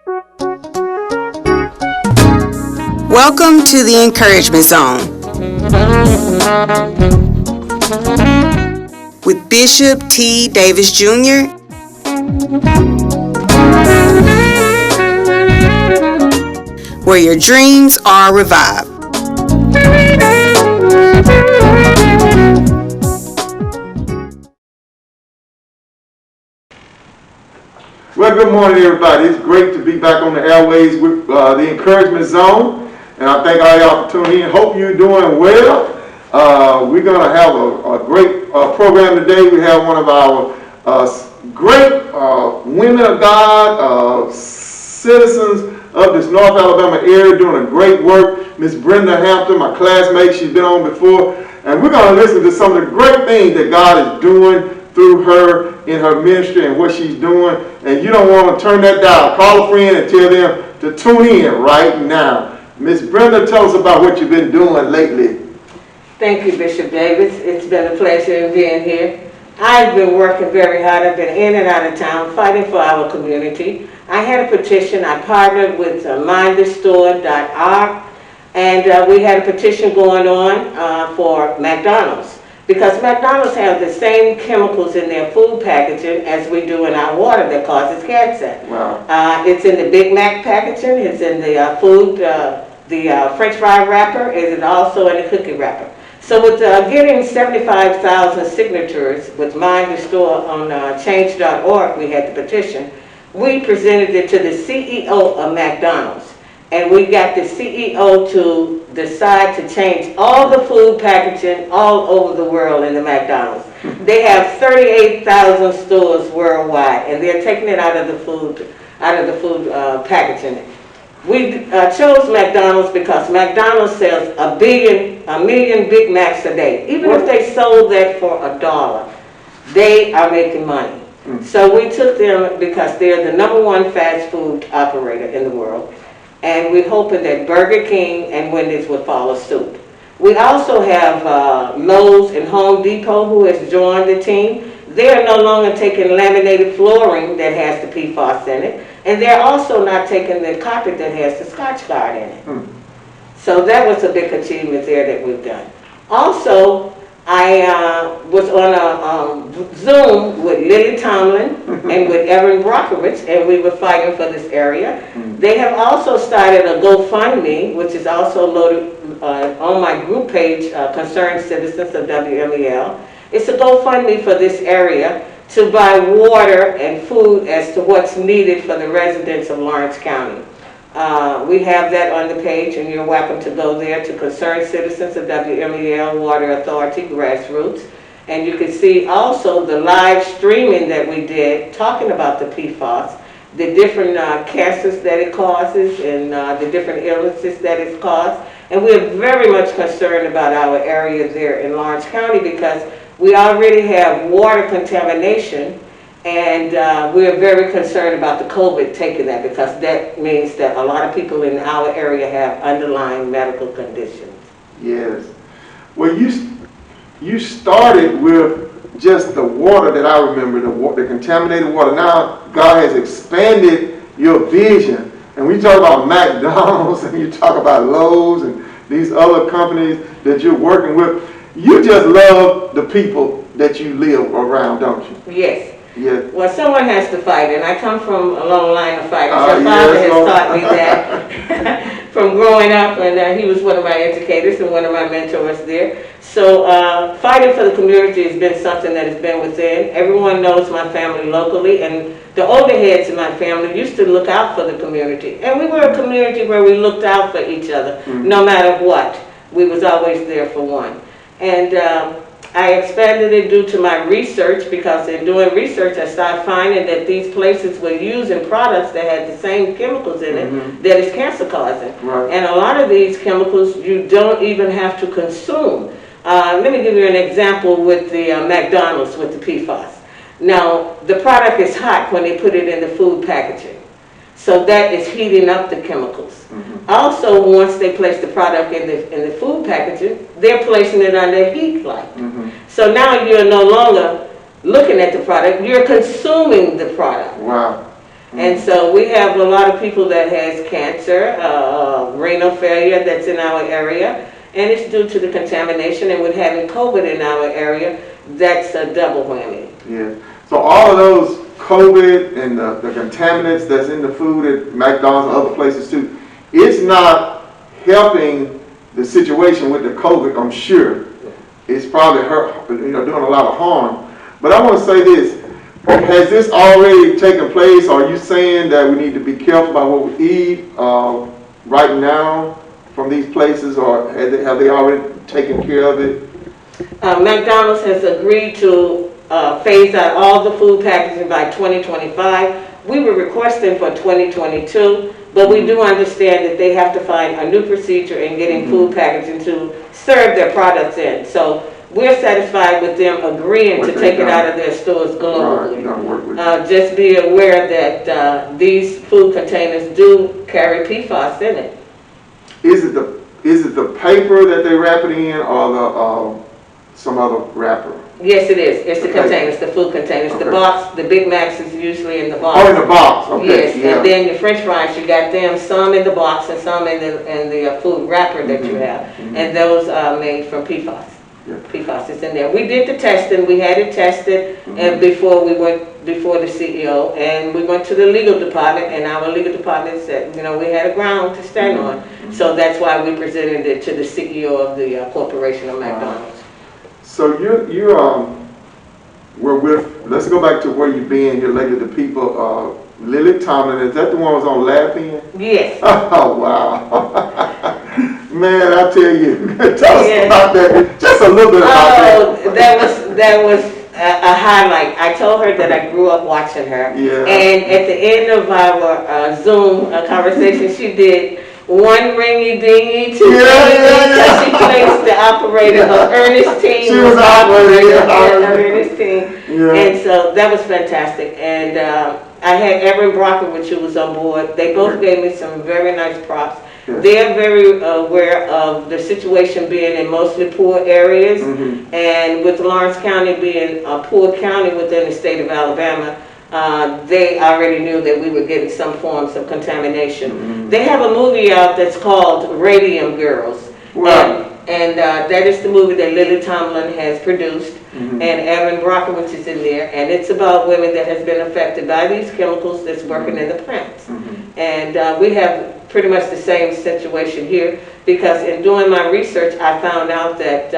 Welcome to the Encouragement Zone with Bishop T. Davis Jr. where your dreams are revived. Well, good morning, everybody. It's great to be back on the airways with the Encouragement Zone. And I thank all y'all for tuning in. Hope you're doing well. We're going to have a great program today. We have one of our great women of God, citizens of this North Alabama area doing a great work. Miss Brenda Hampton, my classmate, she's been on before. And we're going to listen to some of the great things that God is doing through her in her ministry and what she's doing. And you don't want to turn that down. Call a friend and tell them to tune in right now. Miss Brenda, tell us about what you've been doing lately. Thank you, Bishop Davis. It's been a pleasure being here. I've been working very hard. I've been in and out of town fighting for our community. I had a petition. I partnered with mindthestore.org, and we had a petition going on for McDonald's, because McDonald's have the same chemicals in their food packaging as we do in our water that causes cancer. Wow. It's in the Big Mac packaging. It's in the food, the French fry wrapper. It is also in the cookie wrapper. So with getting 75,000 signatures with Mind the Store on change.org, we had the petition. We presented it to the CEO of McDonald's, and we got the CEO to decide to change all the food packaging all over the world in the McDonald's. They have 38,000 stores worldwide, and they're taking it out of the food packaging. We chose McDonald's because McDonald's sells a million Big Macs a day. Even if they sold that for $1, they are making money. So we took them because they're the #1 fast food operator in the world. And we're hoping that Burger King and Wendy's will follow suit. We also have Lowe's and Home Depot who has joined the team. They're no longer taking laminated flooring that has the PFAS in it. And they're also not taking the carpet that has the Scotch Guard in it. So that was a big achievement there that we've done. Also, I was on a Zoom with Lily Tomlin and with Erin Brockovich, and we were fighting for this area. They have also started a GoFundMe, which is also loaded on my group page, Concerned Citizens of WMEL. It's a GoFundMe for this area to buy water and food as to what's needed for the residents of Lawrence County. We have that on the page, and you're welcome to go there to Concerned Citizens of WMEL Water Authority Grassroots. And you can see also the live streaming that we did talking about the PFAS, the different cancers that it causes, and the different illnesses that it's caused. And we're very much concerned about our area there in Lawrence County because we already have water contamination, and we're very concerned about the COVID taking that, because that means that a lot of people in our area have underlying medical conditions. Yes. Well, you started with just the water that I remember, the contaminated water. Now God has expanded your vision, and we talk about McDonald's and you talk about Lowe's and these other companies that you're working with. You just love the people that you live around, don't you? Yes. Yes. Well, someone has to fight, and I come from a long line of fighters. Your father has taught me that from growing up, and he was one of my educators and one of my mentors there. So fighting for the community has been something that has been within. Everyone knows my family locally, and the older heads in my family used to look out for the community. And we were a community where we looked out for each other, no matter what. We was always there for one. And I expanded it due to my research, because in doing research I started finding that these places were using products that had the same chemicals in it that is cancer causing. Right. And a lot of these chemicals you don't even have to consume. Let me give you an example with the McDonald's with the PFAS. Now, the product is hot when they put it in the food packaging. So that is heating up the chemicals. Also, once they place the product in the food packaging, they're placing it under heat light. So now you're no longer looking at the product, you're consuming the product. Wow. And so we have a lot of people that has cancer, renal failure that's in our area, and it's due to the contamination, and with having COVID in our area, that's a double whammy. Yeah. So all of those COVID and the contaminants that's in the food at McDonald's and other places too, it's not helping the situation with the COVID, I'm sure. It's probably doing a lot of harm. But I want to say this. Has this already taken place? Are you saying that we need to be careful about what we eat right now from these places, or have they already taken care of it? McDonald's has agreed to phase out all the food packaging by 2025. We were requesting for 2022, but we do understand that they have to find a new procedure in getting food packaging to serve their products in. So we're satisfied with them agreeing to take it out of their stores globally. Just be aware that these food containers do carry PFAS in it. Is it the paper that they wrap it in, or some other wrapper? Yes, it is. It's the containers, the food containers. Okay. The box, the Big Macs is usually in the box. Oh, in the box. Okay. Yes, Yeah. and then your French fries, you got them, some in the box and some in the food wrapper that you have, and those are made from PFAS. Yeah. PFAS is in there. We did the testing. We had it tested, and before we went before the CEO, and we went to the legal department, and our legal department said, we had a ground to stand on. So that's why we presented it to the CEO of the corporation of McDonald's. So you were with, let's go back to where you've been here lately, the people, Lily Tomlin, is that the one who was on Laugh In? Yes. Oh, wow. Man, I tell you, tell us about that, just a little bit about that. That was a highlight. I told her that I grew up watching her. Yeah. And at the end of our Zoom conversation, she did one ringy dingy, two ringy dingy, because she plays the operator of Ernestine. She was operating Ernestine. Yeah. And so that was fantastic. And I had Erin Brockovich, who was on board. They both gave me some very nice props. Yes. They're very aware of the situation being in mostly poor areas, and with Lawrence County being a poor county within the state of Alabama, they already knew that we were getting some forms of contamination. They have a movie out that's called Radium Girls. Wow. And that is the movie that Lily Tomlin has produced, and Erin Brockovich is in there, and it's about women that has been affected by these chemicals that's working in the plants. And we have pretty much the same situation here, because in doing my research, I found out that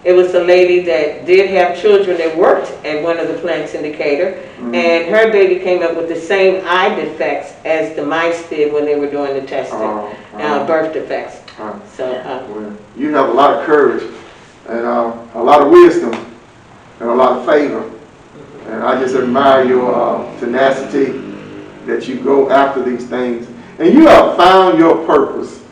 it was a lady that did have children that worked at one of the plants in Decatur, and her baby came up with the same eye defects as the mice did when they were doing the testing, birth defects. So well, you have a lot of courage and a lot of wisdom and a lot of favor, and I just admire your tenacity that you go after these things, and you have found your purpose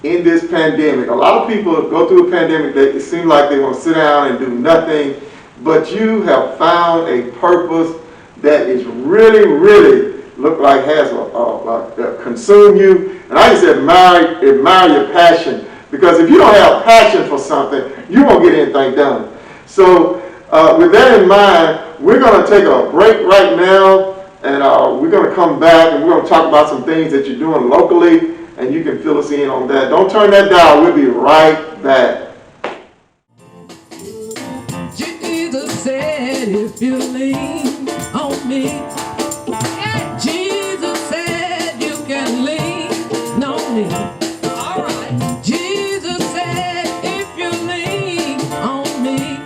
in this pandemic. A lot of people go through a pandemic that it seems like they want to sit down and do nothing, but you have found a purpose that is really, really look like has consumed you. And I just admire your passion, because if you don't have passion for something, you won't get anything done. So with that in mind, we're going to take a break right now, and we're going to come back and we're going to talk about some things that you're doing locally, and you can fill us in on that. Don't turn that dial. We'll be right back. Jesus said, if you lean on me, Jesus said you can lean on me. All right. Jesus said, if you lean on me,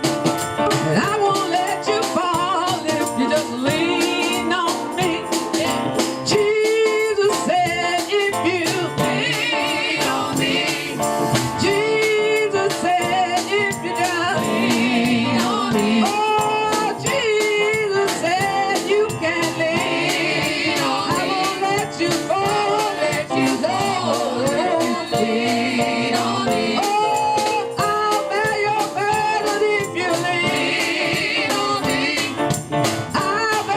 and I won't let you fall if you just lean on me. Yeah. Jesus said, if you lean on me, Jesus said, if you just lean on me. Oh, Jesus said you can lean on me. I won't let you fall, let you go. Lean on me. Oh, I'll bear your burden if you lean on me. I'll bear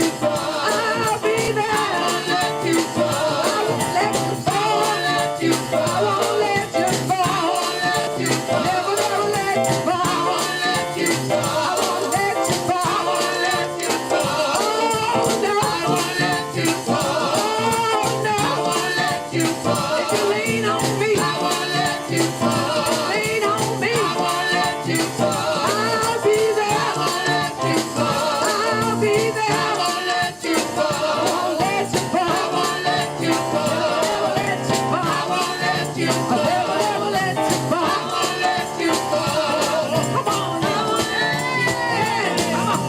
I'll be there. I won't let you fall. I won't let you fall. I won't let you fall. Never, never let you fall. I won't let you fall. I won't let you fall. Oh, no. I won't let you fall. Oh, no. I won't let you fall. If you lean on me, I won't let you fall. Lean on me, I won't let you fall. I'll be there. I won't let you fall. I'll be there. I won't let you fall. I won't let you fall. I won't let you fall. Never let you fall. I won't let you fall. Never, never let you fall. I won't let you fall. Come on, I won't let you. Come on.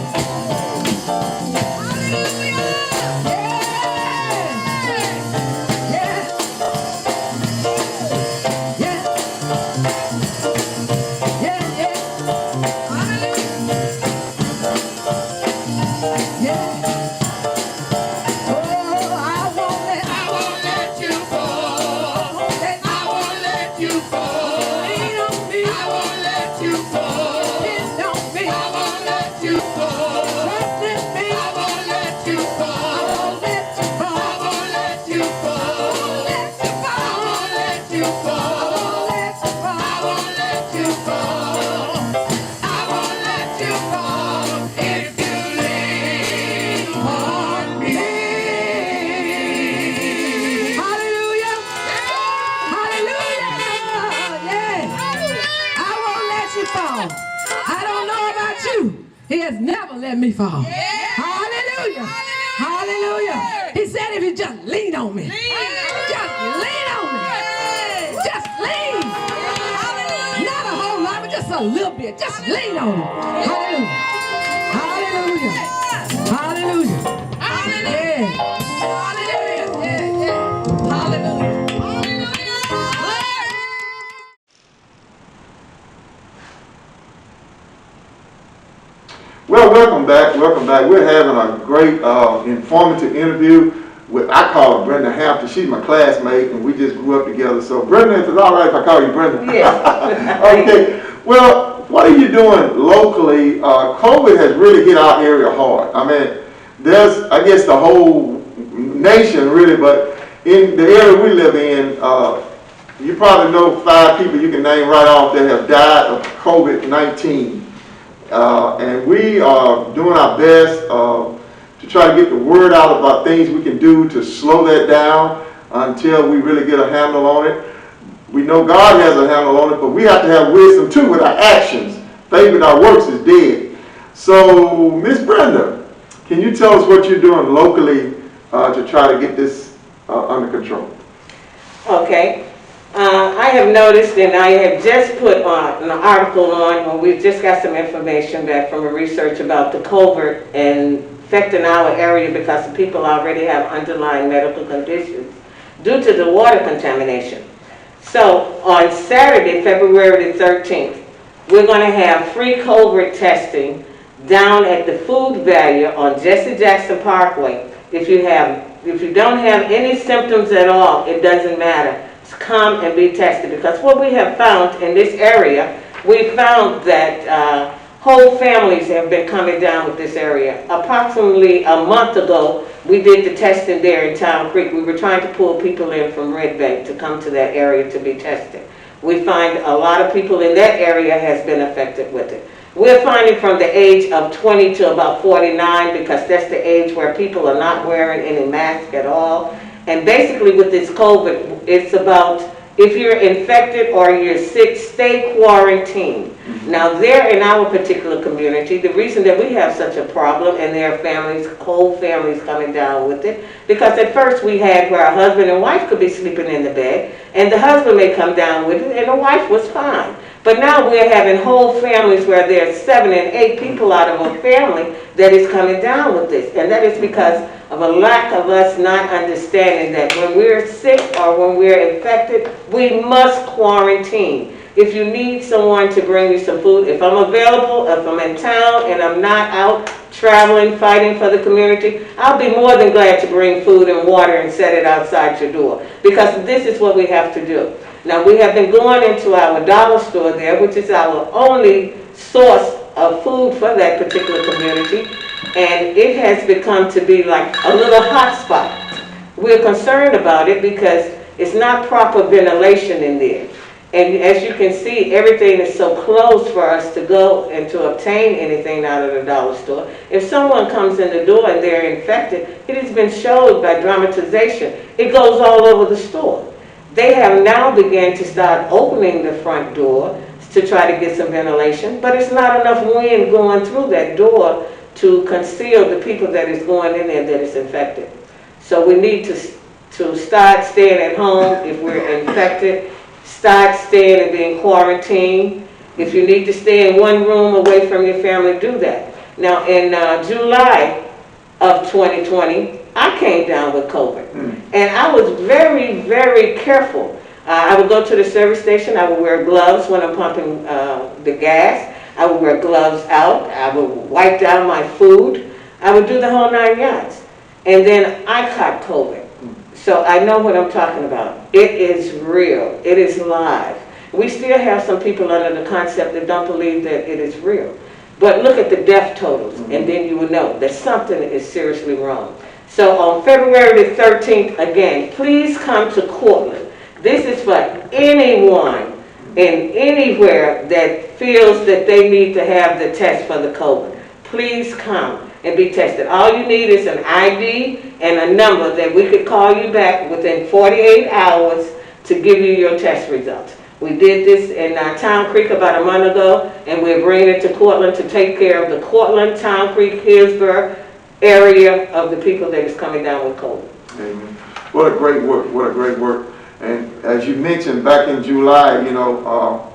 Hallelujah. Yeah. Yeah. Yeah. Yeah. Hallelujah. Yeah. Oh, I won't let you fall. I won't let you fall. Lean on me. I won't let you fall. Depend on me. I won't let you fall. Trust in me. I won't let you fall. I won't let you fall. I won't let you fall. I won't let you fall. I won't let you fall. I won't let you fall. I won't let you fall. I won't let you fall if you lean on me. Hallelujah. Hallelujah. Yeah. I won't let you fall. I don't know about you. He has never let me fall. Hallelujah. Hallelujah. He said if you just lean on me. Just lean on me. Just lean. Not a whole lot, but just a little bit. Just lean on him. Hallelujah. Hallelujah. Hallelujah. Yeah. Hallelujah. Yeah, yeah. Hallelujah. Well, welcome back. Welcome back. We're having a great informative interview with, I call her Brenda Hampton. She's my classmate, and we just grew up together. So, Brenda, is it all right if I call you Brenda? Yes. Okay. Well, what are you doing locally? COVID has really hit our area hard. I mean, there's, I guess, the whole nation really, but in the area we live in, you probably know 5 people you can name right off that have died of COVID-19. And we are doing our best to try to get the word out about things we can do to slow that down until we really get a handle on it. We know God has a handle on it, but we have to have wisdom too with our actions. Faith without works is dead. So, Miss Brenda, can you tell us what you're doing locally to try to get this under control? Okay. I have noticed, and I have just put on an article on when we just got some information back from a research about the COVID and affecting our area because the people already have underlying medical conditions due to the water contamination. So on Saturday, February the 13th, we're going to have free COVID testing down at the Food Value on Jesse Jackson Parkway. If you don't have any symptoms at all, it doesn't matter. Come and be tested, because what we have found in this area, we found that whole families have been coming down with this area. Approximately a month ago, we did the testing there in Town Creek. We were trying to pull people in from Red Bank to come to that area to be tested. We find a lot of people in that area has been affected with it. We're finding from the age of 20 to about 49, because that's the age where people are not wearing any mask at all. And basically with this COVID, it's about if you're infected or you're sick, stay quarantined. Now there in our particular community, the reason that we have such a problem, and there are families, whole families coming down with it, because at first we had where a husband and wife could be sleeping in the bed, and the husband may come down with it, and the wife was fine. But now we're having whole families where there's 7 and 8 people out of a family that is coming down with this. And that is because of a lack of us not understanding that when we're sick or when we're infected, we must quarantine. If you need someone to bring you some food, if I'm available, if I'm in town and I'm not out traveling, fighting for the community, I'll be more than glad to bring food and water and set it outside your door. Because this is what we have to do. Now we have been going into our dollar store there, which is our only source of food for that particular community. and it has become to be like a little hot spot. We're concerned about it because it's not proper ventilation in there. And as you can see, everything is so close for us to go and to obtain anything out of the dollar store. If someone comes in the door and they're infected, it has been showed by dramatization. It goes all over the store. They have now begun to start opening the front door to try to get some ventilation, but it's not enough wind going through that door to conceal the people that is going in there that is infected. So we need to start staying at home if we're infected. Start staying and being quarantined. If you need to stay in one room away from your family, do that. Now, in July of 2020, I came down with COVID. And I was very, very careful. I would go to the service station. I would wear gloves when I'm pumping the gas. I would wear gloves out. I would wipe down my food. I would do the whole 9 yards. And then I caught COVID. So I know what I'm talking about. It is real. It is live. We still have some people under the concept that don't believe that it is real. But look at the death totals, and then you will know that something is seriously wrong. So on February the 13th, again, please come to Cortland. This is for anyone and anywhere that feels that they need to have the test for the COVID. Please come and be tested. All you need is an ID and a number that we could call you back within 48 hours to give you your test results. We did this in Town Creek about a month ago, and we're bringing it to Cortland to take care of the Cortland, Town Creek, Hillsborough area of the people that is coming down with COVID. Amen. What a great work. What a great work. And as you mentioned, back in July, you know,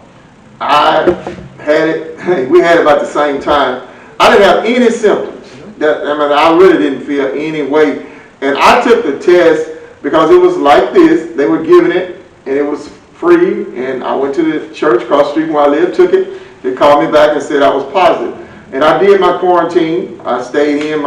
I had it, we had it about the same time. I didn't have any symptoms. I really didn't feel any way. And I took the test because it was like this. They were giving it, and it was free. And I went to the church across the street where I lived, took it. They called me back and said I was positive. And I did my quarantine. I stayed in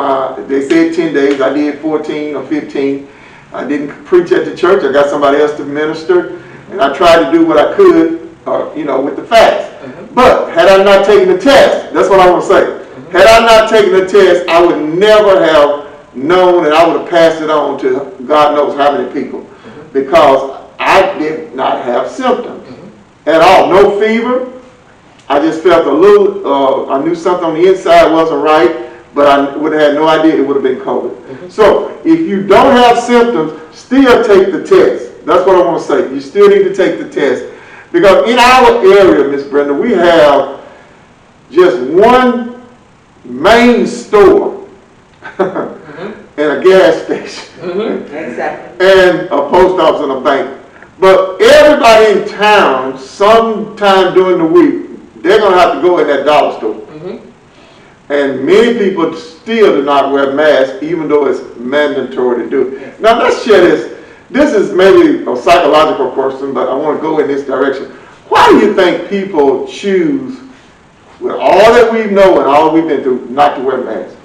they said 10 days. I did 14 or 15. I didn't preach at the church. I got somebody else to minister. And I tried to do what I could, you know, with the fast. But had I not taken the test, that's what I want to say. Had I not taken the test, I would never have known, and I would have passed it on to God knows how many people, because I did not have symptoms at all. No fever. I just felt a little, I knew something on the inside wasn't right, but I would have had no idea it would have been COVID. So if you don't have symptoms, still take the test. That's what I want to say. You still need to take the test. Because in our area, Miss Brenda, we have just one main store and a gas station Exactly. and a post office and a bank. But everybody in town, sometime during the week, they're going to have to go in that dollar store. And many people still do not wear masks, even though it's mandatory to do it. Now let's share this. This is maybe a psychological question, but I want to go in this direction. Why do you think people choose, with all that we know and all we've been through, not to wear masks?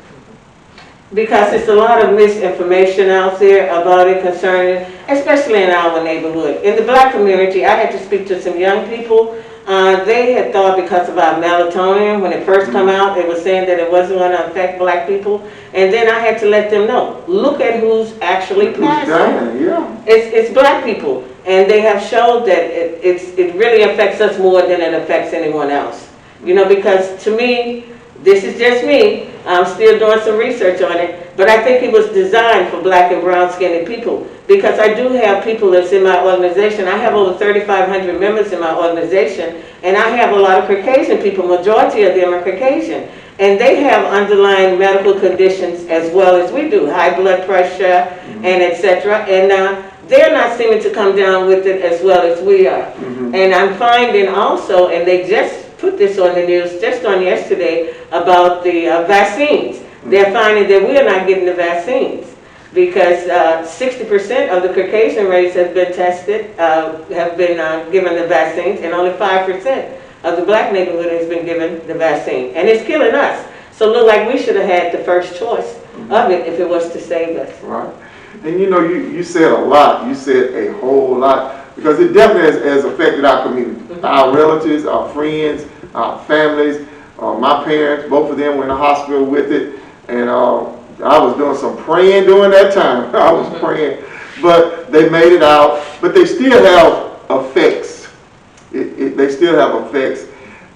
Because it's a lot of misinformation out there about it concerning, especially in our neighborhood. In the black community, I had to speak to some young people. They had thought because of our melatonin, when it first came out, they were saying that it wasn't going to affect black people. And then I had to let them know, look at who's actually passing. It's black people. And they have showed that it really affects us more than it affects anyone else. You know, because to me, this is just me. I'm still doing some research on it, but I think it was designed for black and brown skinned people, because I do have people that's in my organization. I have over 3,500 members in my organization, and I have a lot of Caucasian people. Majority of them are Caucasian, and they have underlying medical conditions as well as we do, high blood pressure and etc. And they're not seeming to come down with it as well as we are. And I'm finding also, and they just put this on the news just on yesterday about the vaccines. They're finding that we are not getting the vaccines because 60% of the Caucasian race has been tested, have been given the vaccines, and only 5% of the black neighborhood has been given the vaccine. And it's killing us. So it looked like we should have had the first choice of it if it was to save us. Right. And you know, you said a lot. You said a whole lot. Because it definitely has affected our community. Our relatives, our friends, our families, my parents, both of them were in the hospital with it. And I was doing some praying during that time. I was praying, but they made it out. But they still have effects. They still have effects.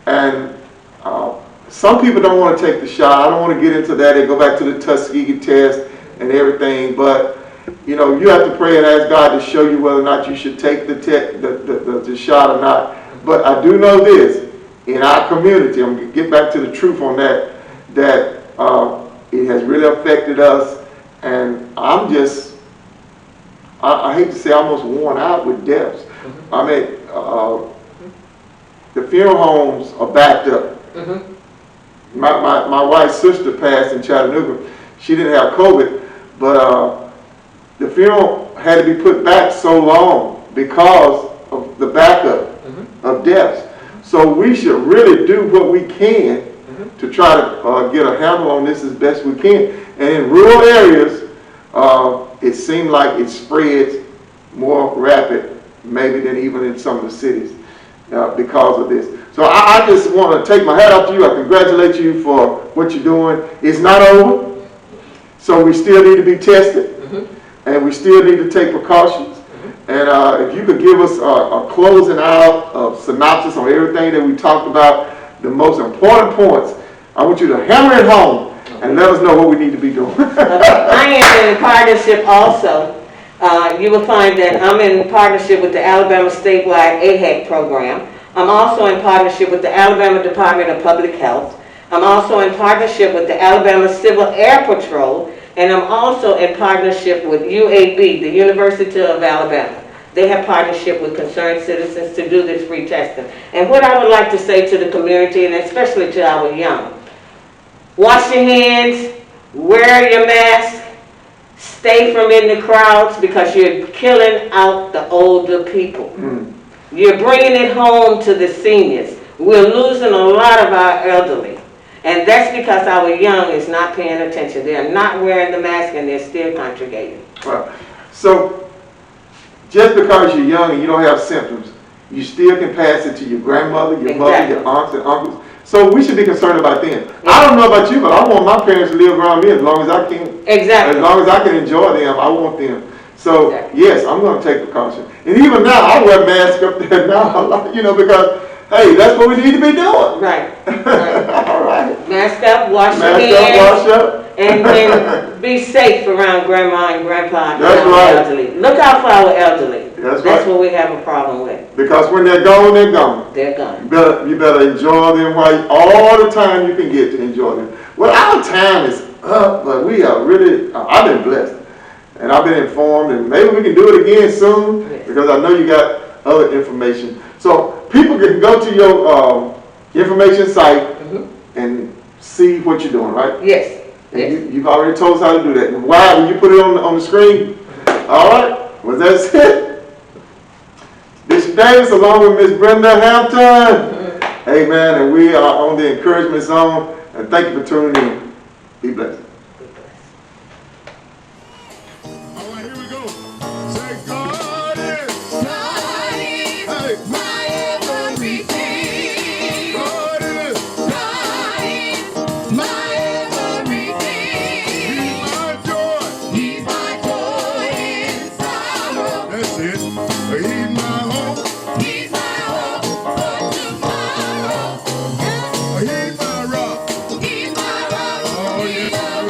And some people don't want to take the shot. I don't want to get into that. They go back to the Tuskegee test and everything. But you know, you have to pray and ask God to show you whether or not you should take the shot or not. But I do know this, in our community, I'm going to get back to the truth on that, that it has really affected us. And I'm just, I hate to say, almost worn out with deaths. I mean, the funeral homes are backed up. My wife's sister passed in Chattanooga. She didn't have COVID, but the funeral had to be put back so long because of the backup of deaths. So we should really do what we can to try to get a handle on this as best we can. And in rural areas, it seemed like it spreads more rapid maybe than even in some of the cities because of this. So I just want to take my hat off to you. I congratulate you for what you're doing. It's not over, so we still need to be tested. And we still need to take precautions. And if you could give us a closing out of synopsis on everything that we talked about, the most important points, I want you to hammer it home and let us know what we need to be doing. I am in partnership also. You will find that I'm in partnership with the Alabama statewide AHEC program. I'm also in partnership with the Alabama Department of Public Health. I'm also in partnership with the Alabama Civil Air Patrol. And I'm also in partnership with UAB, the University of Alabama. They have partnership with concerned citizens to do this free testing. And what I would like to say to the community, and especially to our young, wash your hands, wear your mask, stay from in the crowds because you're killing out the older people. You're bringing it home to the seniors. We're losing a lot of our elderly. And that's because our young is not paying attention. They're not wearing the mask and they're still congregating. Right. So just because you're young and you don't have symptoms, you still can pass it to your grandmother, your mother, your aunts and uncles. So we should be concerned about them. I don't know about you, but I want my parents to live around me as long as I can. Exactly. As long as I can enjoy them, I want them. So yes, I'm going to take precaution. And even now, I wear masks up there now, you know, because hey, that's what we need to be doing. Right. All right. Mask up, wash your hands. And be safe around grandma and grandpa and our elderly. Look out for our elderly. That's what we have a problem with. Because when they're gone, they're gone. They're gone. You better enjoy them all the time you can get to enjoy them. Well, our time is up, but we are really, I've been blessed. And I've been informed, and maybe we can do it again soon, because I know you got other information. So people can go to your information site and see what you're doing, right? Yes. And you've already told us how to do that. And why? When you put it on the screen? All right. Well, that's it. Bishop Davis along with Miss Brenda Hampton. Amen. And we are on the encouragement zone. And thank you for tuning in. Be blessed. All right, here we go. Say God is my everything. God is my everything. He's my joy in sorrow. That's it. He's my hope. He's my hope for tomorrow. He's my rock. He's my rock. Oh, yes.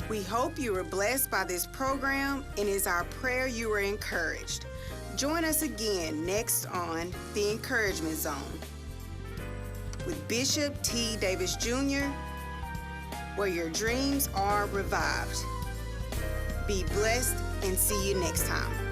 We hope you were blessed by this program, and it is our prayer you were encouraged. Join us again next on The Encouragement Zone with Bishop T. Davis Jr., where your dreams are revived. Be blessed and see you next time.